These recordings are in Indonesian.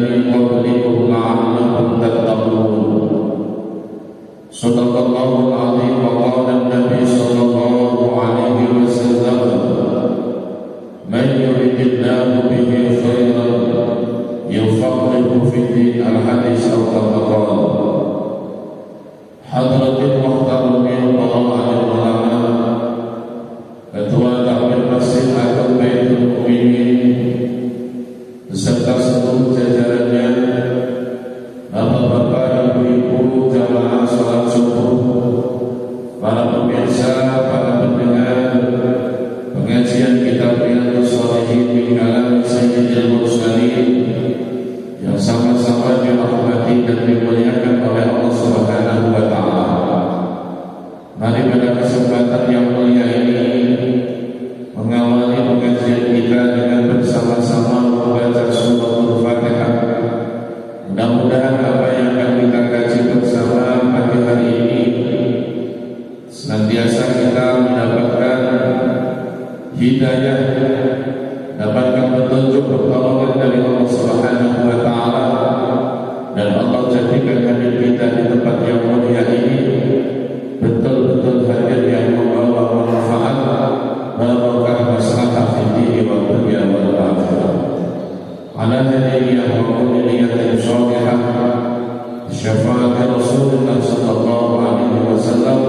من قبلكم لعلكم تتقون. صدق الله العظيم. وقال النبي صلى الله عليه وسلم: من يرد الله به خيرا يفقهه في الدين. الحديث أو كما قال. Hadratin muhtaramin para alim ulama, Ketua Takmir Masjid Agung Baitul Mu'minin beserta seluruh jajarannya, bapak-bapak, ibu-ibu, jamaah salat subuh, para pemirsa, para pendengar pengajian kitab Riyadhus Shalihin min kalam Sayyidil Mursalin yang sama-sama dirahmati dan dimuliakan oleh Allah Subhanahu wa taala. Mari pada kesempatan yang mulia ini mengawali pengajian kita dengan bersama-sama membaca suratul Fatihah. Mudah-mudahan apa yang akan kita kaji bersama pagi hari ini senantiasa kita mendapatkan hidayah, dapatkan petunjuk pertolongan dari Allah Subhanahu wa taala, dan Allah jadikan hadir kita di tempat yang mulia ini betul-betul hadir yang membawa manfaat, barokah, maslahah fid din wa dunya wal akhirah. Ala hadhihi niyatin shalihah syafaat Rasulullah sallallahu alaihi wasallam.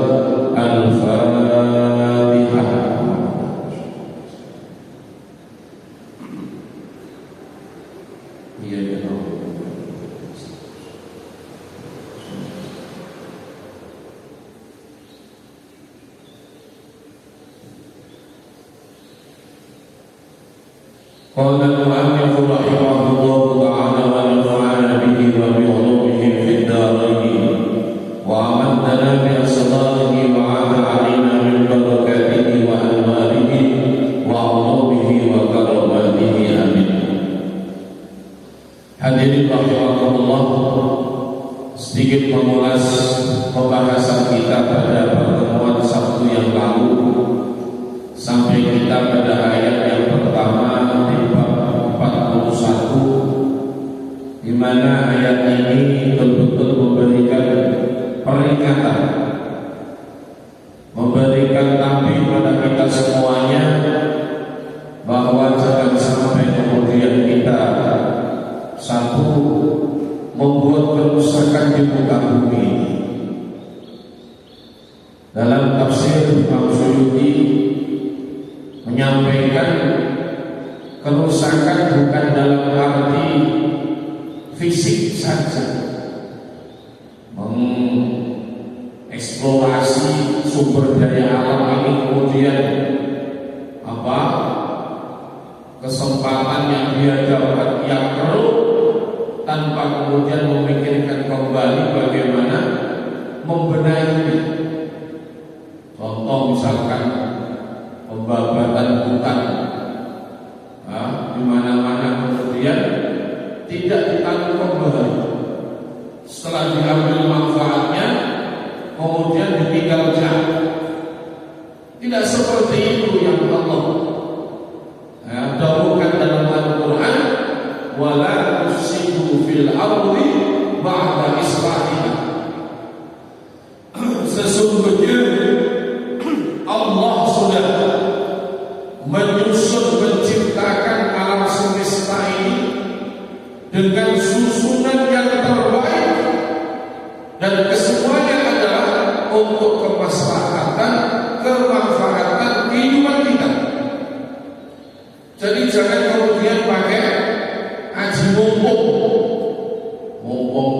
Al-Fatihah. قال المؤلف رحمه الله تعالى: ونفعنا به وبعلومه في الدارين وأمدنا بأسراره وعاد علينا من بركاته وأنواره وعلومه وكراماته. آمين. Hadirin rahimakumullah, sedikit mengulas pembahasan kita pada pertemuan Sabtu yang lalu sampai kita pada ayat yang pertama di bab 41, di mana ayat ini betul-betul memberikan peringatan, memberikan tanbih pada kita semuanya bahwa jangan sampai kemudian kita satu membuat kerusakan di muka bumi. Dalam tafsir Imam Suyuti menyampaikan kerusakan bukan dalam arti fisik saja, mengeksplorasi sumber daya alam ini kemudian kesempatan yang dia dapat yang perlu tanpa kemudian memikirkan kembali bagaimana membenahi. Contoh misalkan pembabatan hutan, di mana-mana kemudian tidak ditanggung kembali. Setelah diambil manfaatnya, kemudian ditinggal jauh. Tidak seperti itu yang Allah dahulukan dalam Al-Quran: wala tufsidu fil ardi ba'da islahiha. Sesungguhnya Allah sudah menyusun, menciptakan alam semesta ini dengan susunan yang terbaik, dan kesemuanya adalah untuk kemaslahatan, kemanfaatan kehidupan kita. Jadi jangan kemudian pakai aji mumpung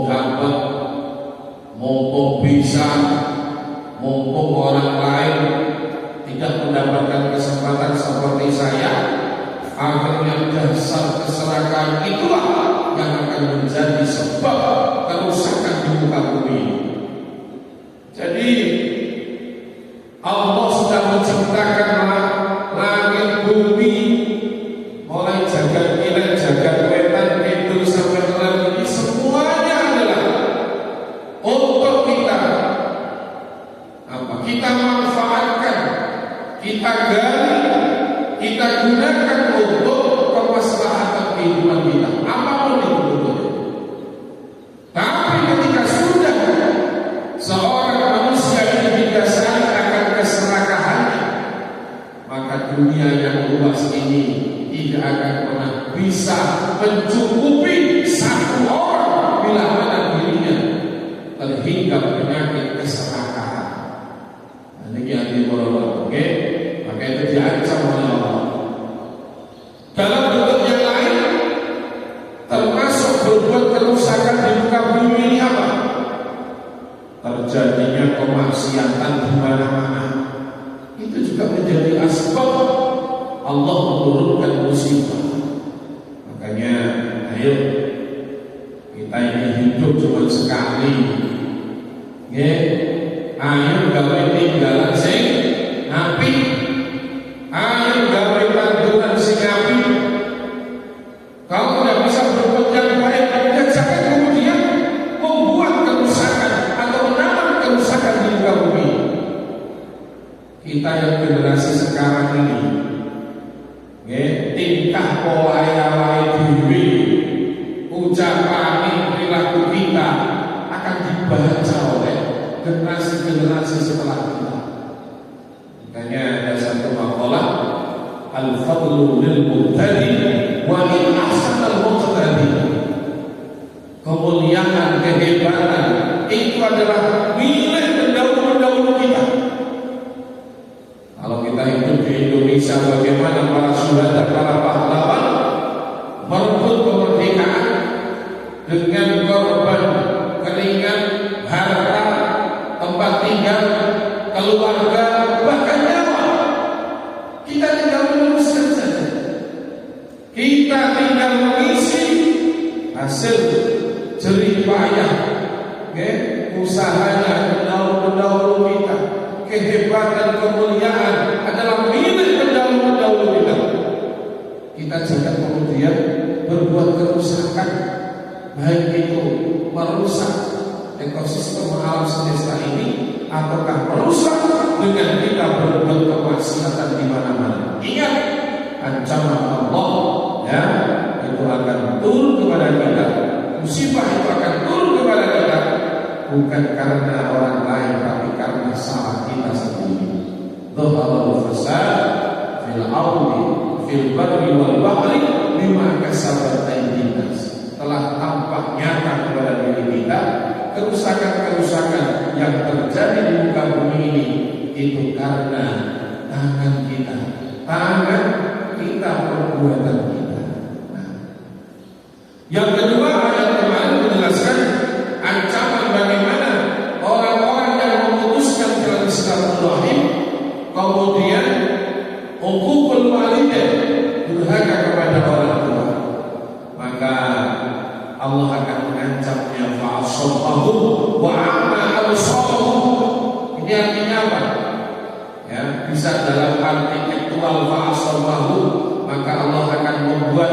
dapat, mumpung bisa, mumpung orang lain tidak mendapatkan kesempatan seperti saya, akhirnya dasar keserakahan itulah yang akan menjadi sebab kerusakan di muka bumi. Jadi Allah sudah menciptakan langit bumi, mulai jagat nilai, jagat wetan, itu sampai ke ini, semuanya adalah untuk kita kita manfaatkan, kita gali, kita gunakan untuk kemaslahatan kehidupan kita, apapun itu bentuknya. kemaksiatan di mana-mana. Itu juga menjadi asbab Allah menurunkan musibah. Makanya ayo kita ini hidup cuma sekali. Ayo gawe tinggalan sing api. Ayo gawe tanduran sing api. Kalau tidak bisa berbuat yang baik, jangan kemudian membuat kerusakan atau menambah kerusakan di muka bumi. Kita yang generasi sekarang ini, tingkah pola diri, ucapan, perilaku kita akan dibaca oleh generasi-generasi setelah kita. Makanya ada satu maqalah, al-fadlu lil muqtadi wa in ahsanal muqtadi. Kemuliaan, kehebatan itu adalah milik pendahulu-pendahulu kita. Kalau kita hidup di Indonesia, bagaimana para syuhada, para pahlawan merebut kemerdekaan dengan korban keringat, harta, tempat tinggal, keluarga, bahkan nyawa. Kita tinggal meneruskan saja. Kita tinggal mengisi hasil jerih payah, usahanya pendahulu-pendahulu kita. Kehebatan, kemuliaan adalah milik pendahulu-pendahulu kita. Kita jangan kemudian berbuat kerusakan, baik itu merusak ekosistem alam semesta ini ataukah merusak dengan kita berbuat kemaksiatan di mana-mana. Ingat, ancaman Allah ya itu akan turun kepada kita. Musibah itu akan turun kepada kita bukan karena orang lain, tapi karena salah kita sendiri. Dhaharul fasad fil ardi fil barri wal bahri bima kasabat aydin nas. Telah tampak nyata kepada diri kita kerusakan-kerusakan yang terjadi di muka bumi ini itu karena tangan kita, perbuatan kita. Nah. Yang kedua, ayat kemarin menjelaskan ancaman bagaimana orang-orang yang memutuskan jalan silaturahim kemudian uququl walidain, durhaka kepada orang tua, maka Allah akan mengancamnya fa'asabahu wa a'ma absarahum. Ini artinya apa? Ya, bisa dalam arti aktual fa'asabahu, maka Allah akan membuat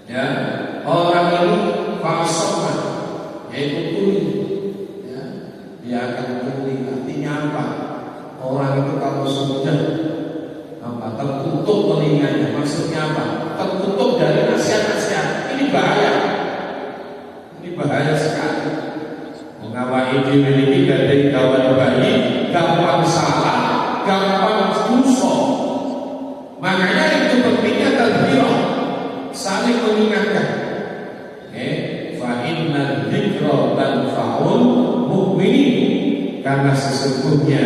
ya, orang ini fa'asabah, yaitu tuli. Ya, dia akan tuli. Artinya apa? Orang itu kalau sudah tertutup telinganya, maksudnya apa? Tertutup dari nasihat-nasihat. Ini bahaya sekali. Mengawai diri dari kawan bayi, gampang salah, gampang dosa. Makanya itu pentingnya tadbirah, saling mengingatkan. Fa inna dzikra tanfa'ul mu'minin, karena sesungguhnya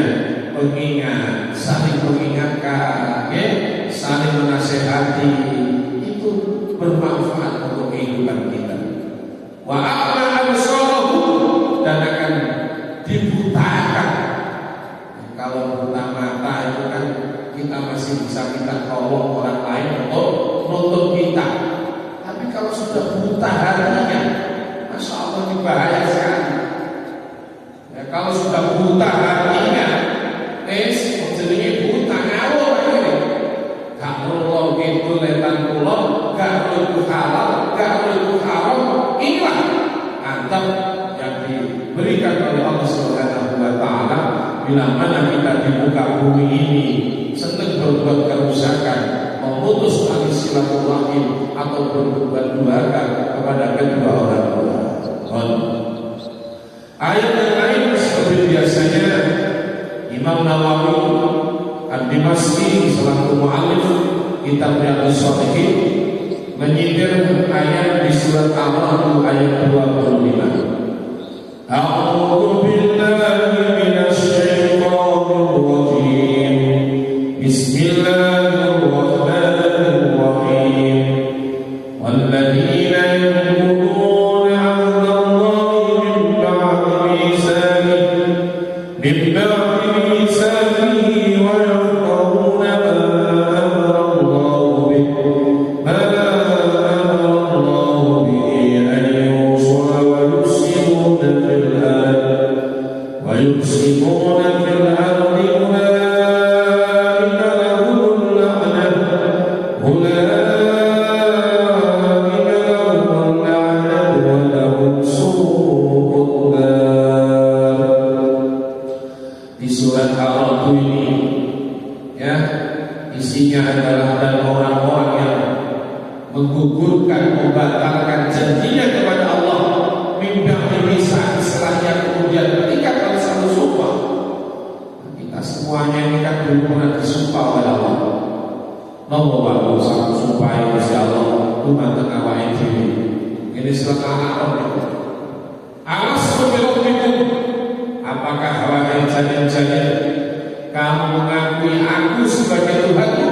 mengingat, saling mengingatkan, saling menasehati itu bermanfaat untuk kehidupan kita. Wa a'ma absarahum, dan akan dibutakan. Kalau buta mata itu kan kita masih bisa minta tolong orang lain untuk menuntut kita. Tapi kalau sudah buta hatinya, masya Allah, ini bahaya sekali. Ya, kalau sudah buta hatinya, jenenge buta ngawur ini. Gak perlu gitu letan pulau, gak perlu halal, gak perlu haram. Inilah adab yang diberikan oleh Allah Subhanahu wa Ta'ala. Bila mana kita di muka bumi ini senang berbuat kerusakan, memutus tali silaturahim atau berbuat durhaka kepada kedua orang tua. Ayat yang lain seperti biasanya Imam Nawawi Ad-Dimashqi selaku mu'allif kitab Riyadhus Shalihin menyindir ayat di surat Al-Ra'd ayat 25. A'udzu billahi minasy syaithanir rajim. Bismillahirrahmanirrahim. Walladzina yanquduna 'ahdallahi min ba'di membatalkan janjinya kepada Allah, mimpi bisa istilahnya kemudian ketika kalau satu sumpah. Kita semuanya ini kan belum pernah disumpah oleh Allah. Nopo baru satu sumpah yang Insya Allah rumah tengah wae ini selama anak alas subhanahu. Apakah wahai janin-janin kamu mengakui aku sebagai Tuhanmu?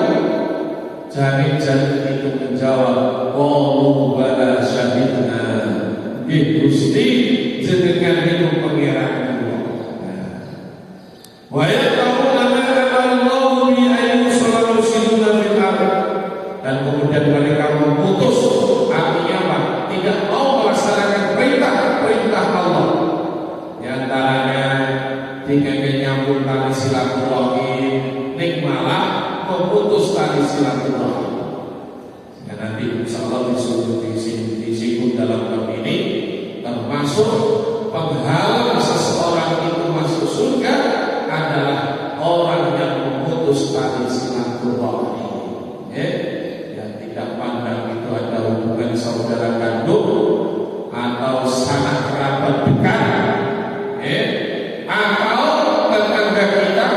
Janin-janin itu menjawab, qalu bala syahidna. Gusti jenengan itu pangeran. Wa yaquluna ma Allahu bi ayyi salatu siduna fil ardh. Dan kemudian mereka memutus, artinya apa? Tidak mau melaksanakan perintah Allah. Di antaranya dengan menyambung tali silaturahim, ning malah memutus tali silaturahim. Ya, nanti insya Allah disinggung dalam bab ini, termasuk penghalang seseorang itu masuk surga adalah orang yang memutus tali silaturahim. Yang tidak pandang itu ada hubungan saudara kandung atau sanak kerabat dekat, atau tetangga kita,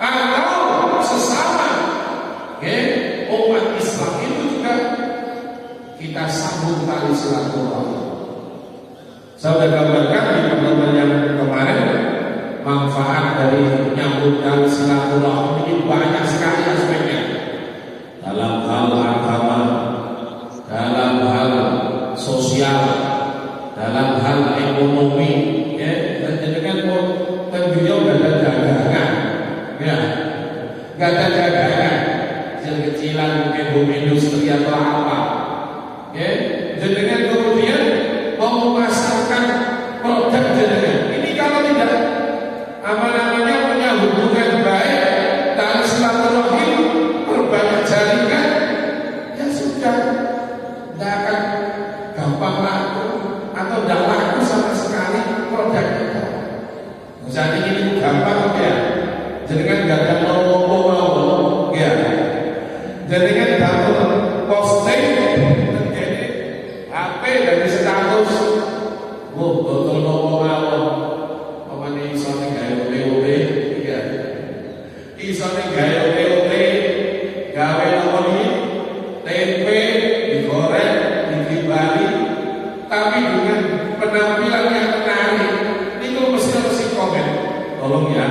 atau sesama umat Islam itu juga kita sambung tali silaturahim. Saya sudah gambarkan di pertemuan yang kemarin manfaat dari nyambung tali silaturahim ini banyak sekali aspeknya. Dalam hal agama, dalam hal sosial, dalam hal ekonomi, dan jenengan kan beliau gak ada dagangan, gak ada dagangan, kecil-kecilan mungkin home industri atau apa, jenengan kemudian mau memasarkan produk jenengan. Ini kalau tidak punya hubungan baik dan silaturahim, berbanyak jaringan, ya sudah, tidak akan gampang laku atau tidak laku sama sekali produk kita. Misalnya ini gampang ya, jenengan gak ada mau ya, jenengan dapat posting menjadi HP dari status, betul ngomong awal, pemane isone gawe OP, ya, isone gawe OP, gawe nongoli, tempe digoreng, digibali, tapi dengan penampilan yang menarik. Itu mesti komen, tolong ya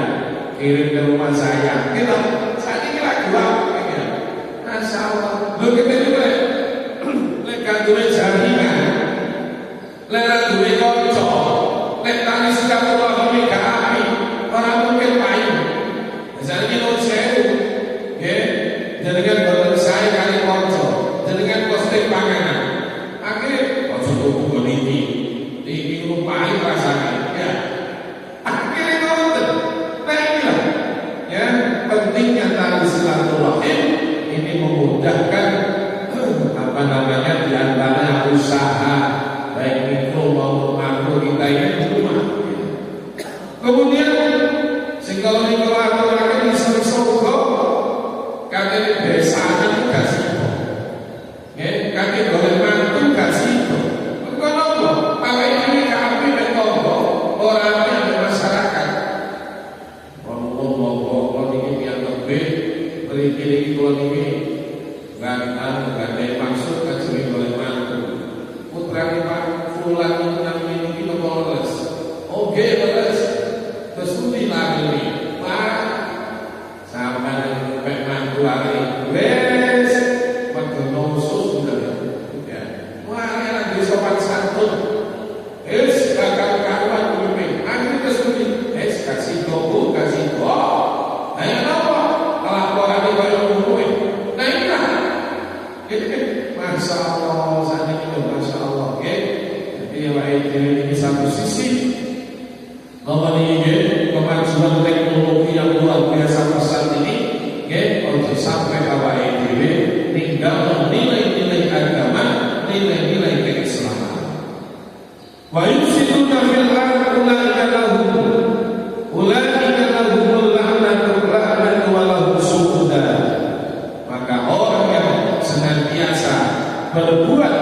kirim ke rumah saya. Kita saat ini lagu apa ya? Masya Allah. Lo kita juga lekat dua jaringan, lekat dua kocok, lekat di silaturahmi gak api, orang mungkin payung. Misalnya kita seru, jenengan boten saya kali kocok, jenengan posting panganan. Akhirnya kocok hubungan ini lupain rasanya. Ya, akhirnya nonton. Nah inilah, ya pentingnya tali silaturahim ini memudahkan diantaranya usaha baik mikro maupun makro kita ini di rumah. Kemudian kalau mikro atau rakyat bisa katanya desanya itu gak sih, katanya boleh mantu gak sih. Kalau apa ini kami bertombol orangnya di masyarakat. Kalau ini yang lebih beri-beri kalau ini nggak ada maksud kan sering boleh mantu. Putra kita Fulan itu namanya kita bolos. Oke bolos. Terus budi lagi nih. Pak sama dengan mantu lagi. Wes mendonosus sudah. Ya. Wah lagi sopan santun. Es bakal kawan pemimpin. Akhirnya terus budi. Es kasih doku kasih doa. Ayo apa? Laporan itu yang umum. Nah inilah. Masya Allah, saat ini Masya Allah. Jadi ini satu sisi memiliki kemajuan teknologi yang luar biasa besar ini, untuk sampai bahwa ini tinggal nilai-nilai agama, nilai-nilai keislaman. Wa yufsiduna fil ardi ulaika lahumul la'natu wa lahum su'ud. Maka orang yang senantiasa berbuat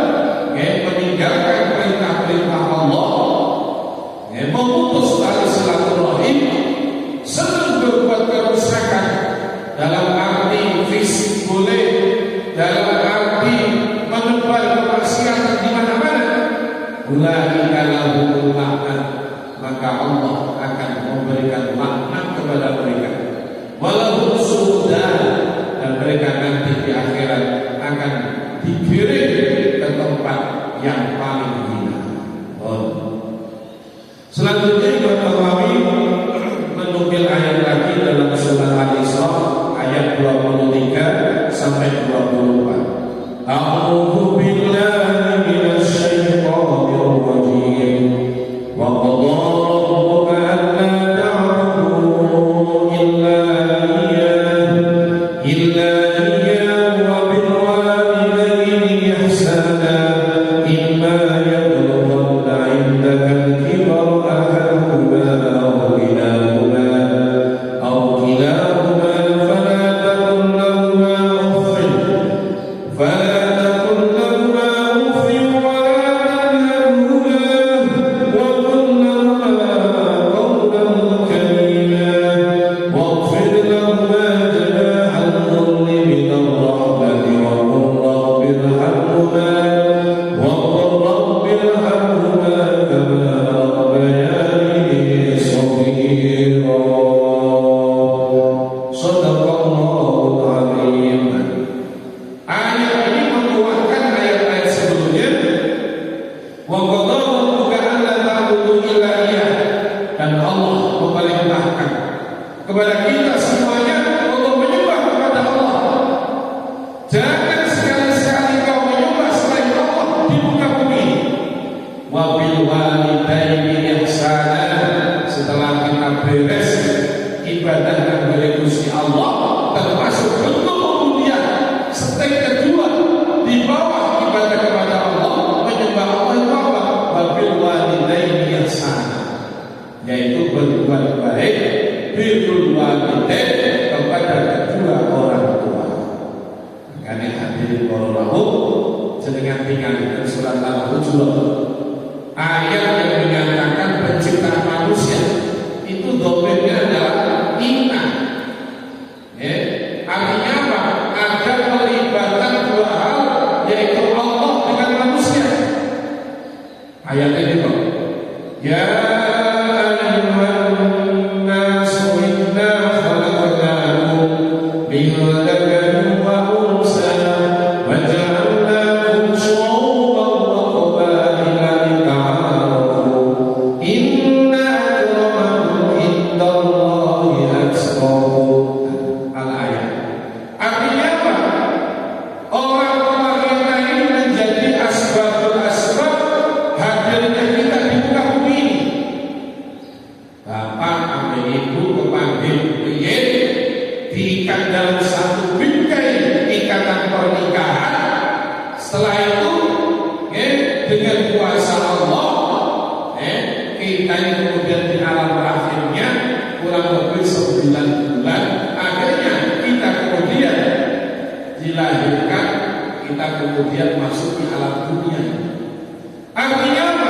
ulaika lahumul laknat, maka Allah akan memberikan laknat kepada mereka. Walahum su'udan, dan mereka nanti di akhirat akan dikirim ke tempat yang paling hina. Selanjutnya Imam Nawawi menukil ayat lagi dalam surah Al-Isra ayat 23 sampai 24. A'udzu billahi minasy syaithanir rajim. Wa qadara rabbuka alla ta'budu illa iyyahu wa bil walidayni ihsana imma yablughanna 'indaka al-kibara ahaduhuma aw kilahuma fala taqul lahumā uffin wa la tanharhumā wa qul lahumā qawlan karīmā waghfir lahumā janāḥa adh-dhulli mina ar-raḥmati wa qul rabbi irhamhumā kamā rabbayānī shaghīrā. Shadaqallahul Azim. Ayat ini menguatkan ayat-ayat sebelumnya. Wa qadara rabbuka alla ta'budu illa iyyah, dan Allah memerintahkan kepada kita semuanya untuk menyembah kepada Allah. Jangan sekali-sekali kau menyembah selain Allah di muka bumi. Wa bil walidayni ihsana, setelah kita beres ibadah kepada Gusti Allah, termasuk bentuk ubudiyah step kedua di bawah ibadah kepada Allah, menyembah Allah itu apa? Wa bil walidayni ihsana, yaitu berbuat baik birrul walidain kepada kedua orang tua. Makanya hadirin warahmatullahi jenengan tinggalkan surat Al-Hujurat ayat yang menyatakan penciptaan manusia itu domennya adalah inna. Artinya apa? Ada pelibatan dua hal, yaitu Allah dengan manusia. Ayat ini kok, ya ayyuhan nasu inna khalaqnakum min dhakarin wa unsa wa ja'alnakum syu'uban wa qabaila lita'arafu inna akramakum indallahi atqakum. Al-ayat artinya apa? Orang tua kita ini menjadi asbabul asbab hadirnya kita di muka bumi ini. Bapak sampai ibu kepanggil piye, diikat dalam satu bingkai ikatan pernikahan. Setelah itu dengan kuasa Allah kita ini kemudian di alam rahimnya kurang lebih 9 bulan. Akhirnya kita kemudian dilahirkan, kita kemudian masuk di alam dunia. Artinya apa?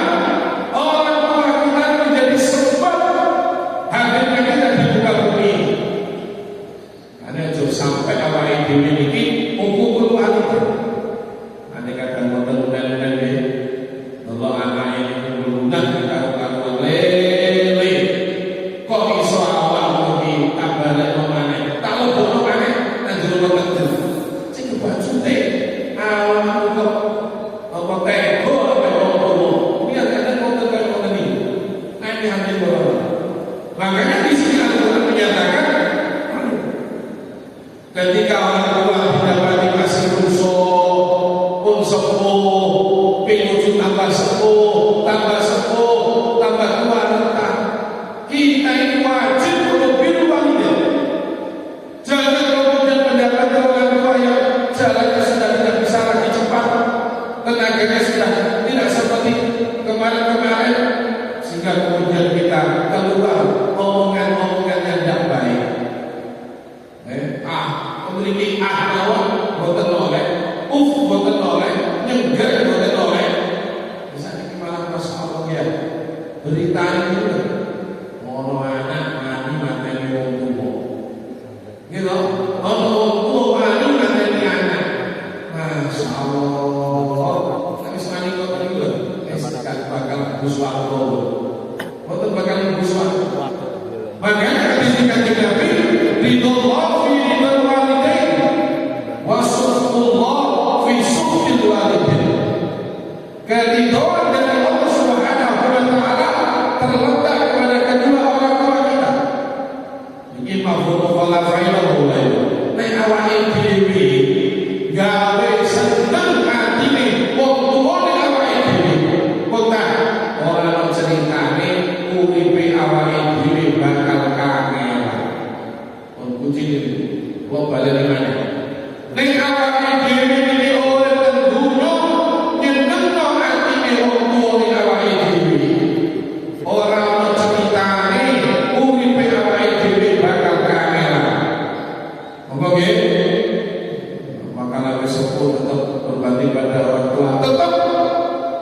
Orang tua kita menjadi sebab hadirnya kita di muka bumi. Karena jauh sampai awal ini memiliki hukum walidah. Andai kata model-model ini, Allah anak ini lunak karuan lele. Kok iso awal ini tambah lek mana? Kalau bono mana? Nanti rumah kerja. Cik baju teh awal kok apa teko apa bono? Biar kata model kayak ini. Nanti hati bono. Makanya di sini Al-Quran menyatakan ketika orang tua didapati masih pun sepuh, pinuju tambah sepuh, tambah tua rentah, kita ini wajib untuk biru walidah. Jangan kemudian mendapati orang tua yang jalannya sudah tidak bisa lagi cepat, tenaganya sudah tidak seperti kemarin-kemarin, sehingga kemudian kita keluar omongan-omongan yang tidak baik. Memiliki bahwa boten oleh, boten oleh, nyengger boten oleh. Bisa malah Masya Allah ya, berita itu mono anak mati mateni wong tuwa. Gitu, ono wong tuwa mati mateni anak. Masya Allah. Habis mani kok niku lho, sekat Gus Warto. Boten bakal Gus Warto. Makanya hadis Kanjeng Nabi, ridullah fi ridul walidain wa sukhutullah fi sukhtil walidain. Keridhaan dari Allah Subhanahu wa taala terletak pada kedua orang tua kita. Iki mafhum falafailah mulai. Nek awake dhewe gawe seneng atine wong tuane awake dhewe. Kok ora ono ceritane uripe awake dhewe bakal kangen. Wong kucing wong balen maneh. Nek awake dhewe iki oleh tendunya nyenengno atine wong tuane awake dhewe. Ora ono ceritane uripe awake dhewe bakal kangen. Apa nggih? Makalah sepuh tetap berbakti pada orang tua. Tetap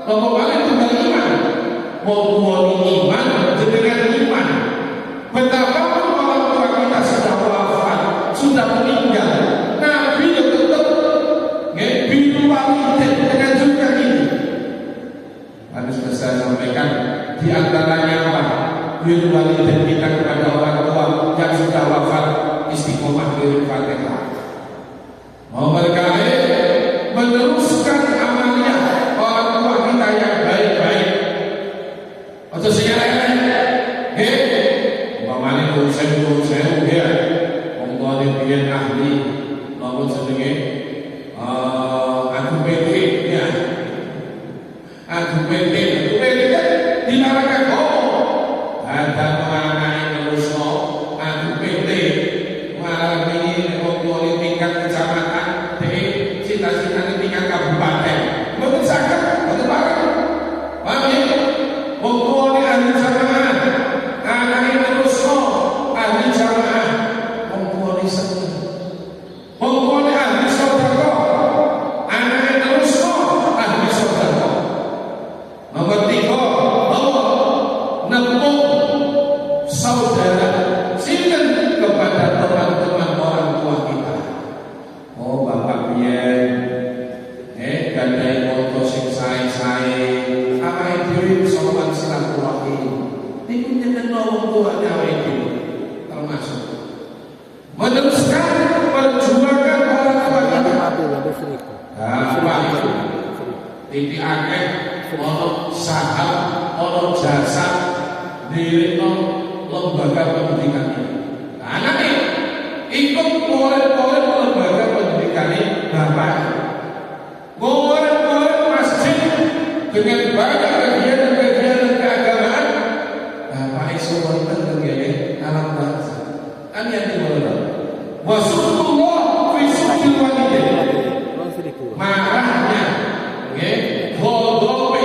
nomor paling tunggal iman. Mau iman dengan iman. Betapapun orang tua kita sudah wafat, sudah meninggal, Nabi tetap biru walidain dengan juga ini. Harus saya sampaikan di antaranya apa? Biru walidain kita kepada orang tua yang sudah wafat, istiqomah kirim Fatihah. Mau berkali meneruskan amalnya orang tua kita yang baik-baik. Atau sejarah umpamanya saya ya, orang tua dia ahli, maupun sedikit aku PT ya, aku PT kan dilarangkan ada anak yang terus aku PT malah ini orang tua di tingkat kecamatan, cita-cita di tingkat kabupaten, mungkin sakit, mungkin parah, paham ya? Orang tua di ahli jamaah, anak yang terus ahli jamaah, orang tua di sana, orang tua di ahli saudara, anak yang terus ahli saudara. Nomor 3, nempung saudara, silakan kepada teman-teman orang tua kita. Oh bapak biyen, gandai moto sing sae-sae, awake dhewe sowan silaturahim. Niku nyenengno wong tuane awake dhewe. Termasuk meneruskan perjuangan orang tua kita. Titik akeh ono saham, ono jasa dirino lembaga pendidikan ini. Anaknya ikut murid-murid lembaga pendidikan ini bapak. Murid-murid masjid dengan banyak kegiatan-kegiatan keagamaan. Bapak iso wonten kegiatan alam bangsa. Kan yang dimulai. Wasulullah fi sukhil walidain. Marahnya, ghadabi,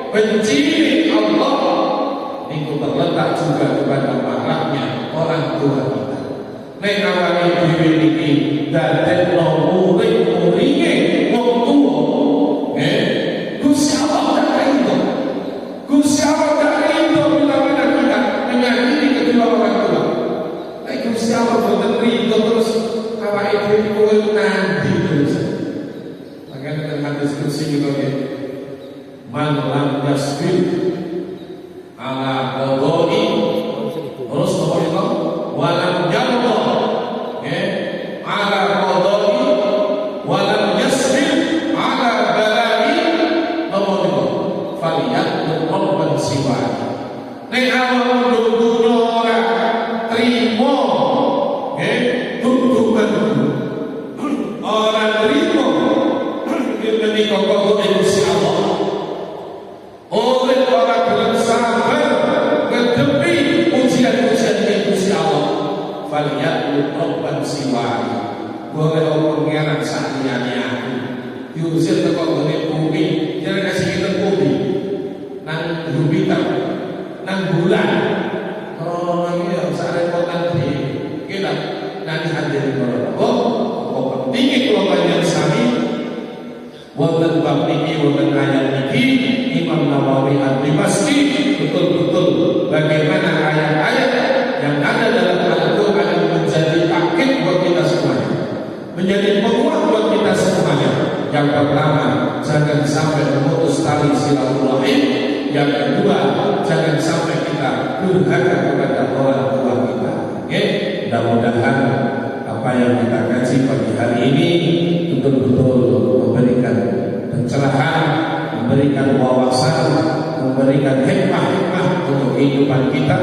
benci Allah itu terletak juga kepada marahnya orang tua kita. Nek awake dhewe iki dadekno murid-muride wong tuwa, Gusti Allah tak ridho. Gusti Allah tak ridho bila mana kita menyakiti kedua orang tua. Nek Gusti Allah boten ridho terus awake dhewe nanti terus. Makanya dalam diskusi kita ya, man lam yasbir ala qadai terus apa itu walam yarda ala qadai walam yasbir ala balai apa itu faliyat rabban siwa. Nek awak dudu ora trimo tutupan orang trimo menika kok Gusti Allah. Oleh orang bersabar menghadapi ujian-ujian Gusti Allah. Faliyat rabban siwa. Boleh orang pengeran sakjane aku. Diusir teko ngene bumi, jangan kasih kita bumi. Nang Jupiter, nang bulan. Kalau ini sare potan di kita nanti hadir kalau kok penting kalau banyak sami wonten bab niki wonten ayat niki Imam Nawawi Ad-Dimashqi betul-betul bagaimana ayat-ayat yang ada dalam Al-Qur'an menjadi takkid buat kita semuanya, menjadi penguat buat kita semuanya. Yang pertama, jangan sampai memutus tali silaturahim. Yang kedua, jangan sampai kita durhaka kepada orang tua kita. Oke, mudah-mudahan apa yang kita kaji pagi hari ini betul-betul memberikan pencerahan, memberikan wawasan, memberikan hikmah untuk kehidupan kita,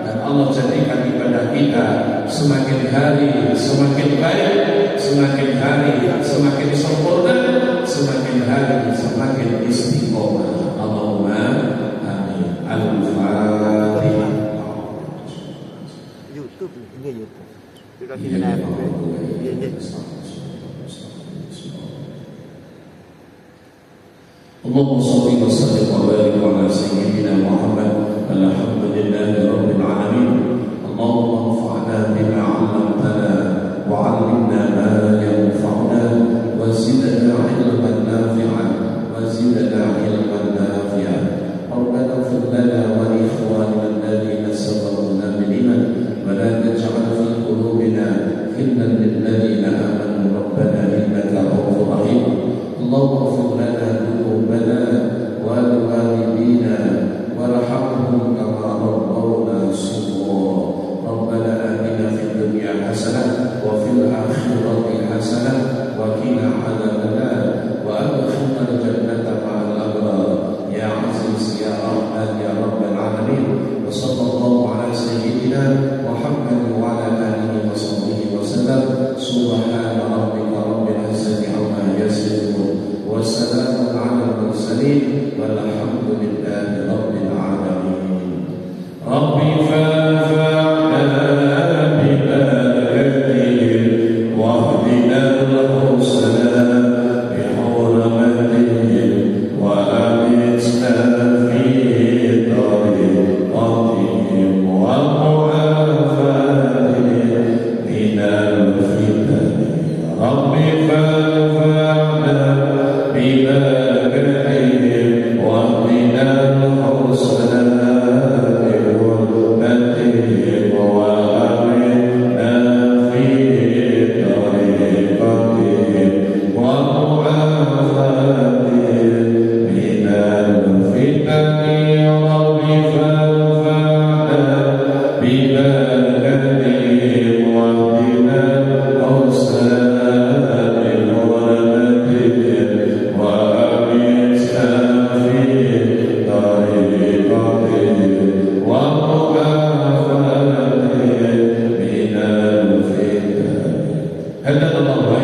dan Allah jadikan ibadah kita semakin hari semakin baik, semakin hari semakin sempurna, semakin hari semakin istiqomah. Allahumma amin. Al-Fatihah. YouTube ini YouTube. Kita sini live. Allahumma shalli wa sallim wa barik ala sayyidina Muhammad. Alhamdulillahi rabbil alamin. Allahumma anfa'na bima 'allamtana wa 'allimna ma yanfa'una wa zidna 'ilman nafi'an wa zidna 'ilman nafi'an. Rabbana ighfir lana wa li ikhwanina alladhina sabaquna bil iman wa la taj'al fi qulubina ghillan lil ladzina amanu rabbana innaka ra'ufur rahim. Allahumma ighfir lana ذنوبنا ولوالدينا وارحمهم كما ربونا صغارا. ربنا آتنا في الدنيا حسنة وفي الآخرة حسنة وقنا عذاب النار وأدخلنا الجنة مع الأبرار يا عزيز يا رحمن يا رب العالمين. وصلى الله على سيدنا محمد وعلى آله وصحبه وسلم. سبحان ربك رب العزة عما يصفون والسلام على المرسلين والحمد لله رب العالمين. ربي فانفعنا ببركتهم واهدنا الحسنى بحرمتهم وأمتنا في طريقتهم ومعافاتهم من الفتن. ربي فانفعنا ببركتهم واهدنا الحسنى بحرمتهم وأمتنا في طريقتهم ومعافاتهم من الفتن. رب فانفعنا ببركتهم واهدنا الحسنى هدى الله